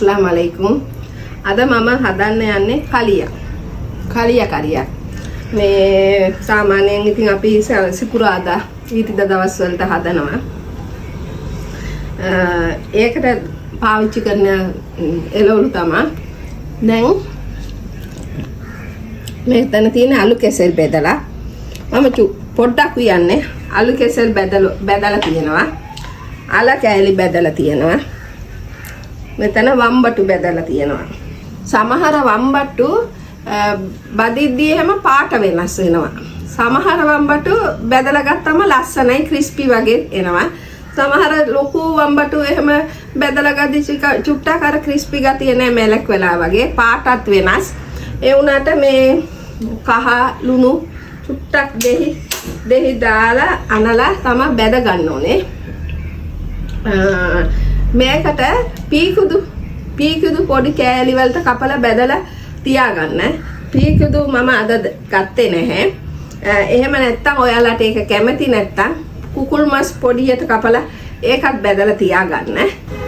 अस्सलामुअलैकुम අද මම හදන්න යන්නේ කලිය කරියක්. මේ සාමාන්‍යයෙන් ඉතින් අපි සිකුරාදා ඊටිද දවස් වලට හදනවා. ඒකට පාවිච්චි කරන එළවලු තමයි දැන් මෙතන තියෙන අලු කෙසෙල් බෙදලා මම පොඩ්ඩක් කියන්නේ අලු කෙසෙල් බෙදලා තියෙනවා. අල කෑලි බෙදලා තියෙනවා. මෙතන වම්බටු බෙදලා තියෙනවා. සමහර වම්බටු බදිද්දී එහෙම පාට වෙනස් වෙනවා. සමහර වම්බටු බෙදලා ගත්තම ලස්සනයි ක්‍රිස්පි වගේ එනවා. සමහර ලොකු වම්බටු එහෙම බෙදලා ගද්දි චුට්ටක් අර ක්‍රිස්පි ගතිය නෑ මෙලක් වෙලා වගේ පාටත් වෙනස්. ඒ වුණාට මේ කහ ලුණු චුට්ටක් දෙහි දාලා අනලා තමයි බෙද ගන්න ඕනේ. මේකට පීකුදු පොඩි කෑලි වලට කපලා බෙදලා තියාගන්න. පීකුදු මම අද ගත්තේ නැහැ. එහෙම නැත්තම් ඔයාලට ඒක කැමති නැත්තම් කුකුල් මස් පොඩියට කපලා ඒකත් බෙදලා තියාගන්න.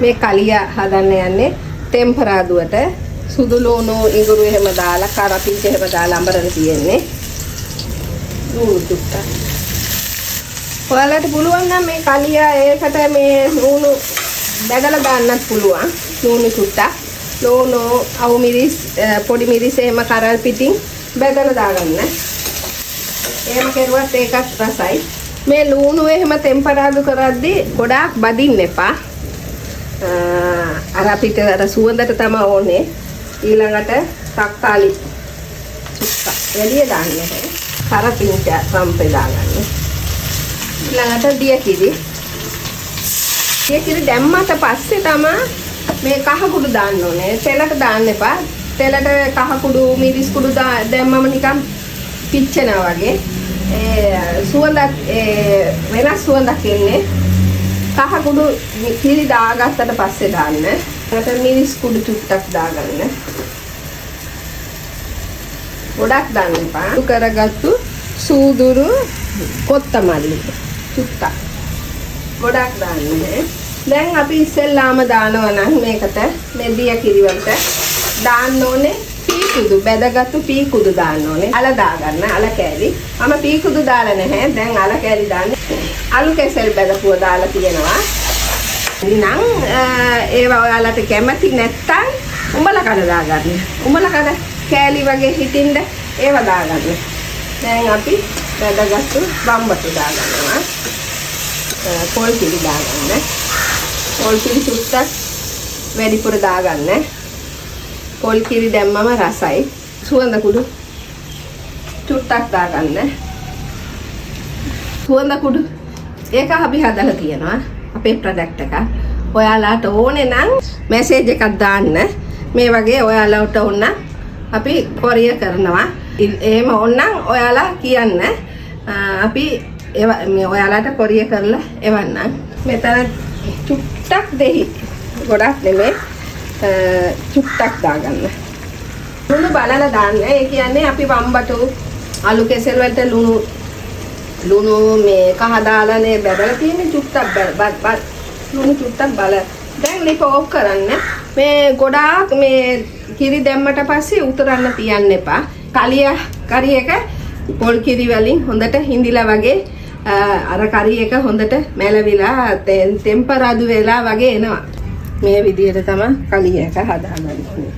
මේ කලිය හදන්න යන්නේ ටෙම්පරාදුවට සුදු ලුණු ඉඟුරු එහෙම දාලා කරපිංච එහෙම දාලා අඹරන තියෙන්නේ. ඔයාලට පුළුවන් නම් මේ කලිය ඒකට මේ ලුණු බෙදලා දාන්නත් පුළුවන්. ලුණු චුට්ටක් ලුණු අවු මිරිස් පොඩි මිරිස් එහෙම කරල් පිටින් බෙදලා දාගන්න. එහෙම කරුවත් ඒකත් රසයි. මේ ලුණු එහෙම ටෙම්පරාදු කරද්දී ගොඩාක් බදින්න එපා. අර අපිට අර සුවඳට තමයි ඕනේ. ඊළඟට තක්කාලි චුට්ටක් එළිය දාන්න ඕනේ. කරපිංච සම්පේ දාගන්න. ඊළඟට දියකිරි දැම්මට පස්සේ තමයි මේ කහ කුඩු දාන්න ඕනේ. තෙලට දාන්න එපා. තෙලට කහ කුඩු මිරිස් කුඩු දැම්මම නිකන් පිච්චෙනවා වගේ. සුවඳක් වෙනස් සුවඳක් එන්නේ. කහ කුඩු කිරි දාගත්තට පස්සේ දාන්න. ඊට මිරිස් කුඩු චුට්ටක් දාගන්න. ගොඩක් දාන්න එපා. කරගත්තු සූදුරු කොත්තමල්ලි චුට්ටක් ගොඩක් දාන්නේ. දැන් අපි ඉස්සෙල්ලාම දානවා නම් මේකට මේ දිය කිරි වලට දාන්න ඕනේ පීකුදු බෙදගත්තු පීකුදු දාන්න ඕනේ. අල දාගන්න අල කෑලි. මම පීකුදු දාලා නැහැ. දැන් අල කෑලි දාන්නේ. අලු කෙසෙල් බෙදපුව දාලා තියෙනවා. ඉතින් ඒවා ඔයාලට කැමති නැත්තම් උඹලා කඩ දාගන්න. උඹලා කඩ කෑලි වගේ හිටින්න ඒවා දාගන්න. දැන් අපි බෙදගත්තු වම්බටු දාගන්නවා. පොල් කිරි දාගන්න. පොල් කිරි චුට්ටක් වැඩිපුර දාගන්න. පොල් කිරි දැම්මම රසයි. සුවඳ කුඩු චුට්ටක් දාගන්න. සුවඳ කුඩු ඒක අපි හදලා තියෙනවා අපේ ප්‍රොඩක්ට් එක. ඔයාලට ඕනේ නම් මැසේජ් එකක් දාන්න. මේ වගේ ඔයාලට ඕන අපි කොරිය කරනවා. එහෙම ඕනනම් ඔයාලා කියන්න. අපි මේ ඔයාලට කොරිය කරලා එවන්නම්. මෙතන චුට්ටක් දෙහි ගොඩක් නෙමෙයි චුට්ටක් දාගන්න. ලුණු බලලා දාන්න. ඒ කියන්නේ අපි වම්බටු අලු කෙසෙල් වලට ලුණු මේ කහ දාලානේ බෙදලා තියෙන්නේ චුට්ටක් ලුණු චුට්ටක් බල. දැන් ලිප ඕෆ් කරන්න. මේ ගොඩාක් මේ කිරි දැම්මට පස්සේ උතරන්න තියන්න එපා. කරිය එක පොල් කිරි වලින් හොඳට හිඳිලා වගේ අර කරි එක හොඳට මැලවිලා ටෙම්පරාදු වෙලා වගේ එනවා. මේ විදිහට තමයි කලිය එක හදාගන්න ඕනේ.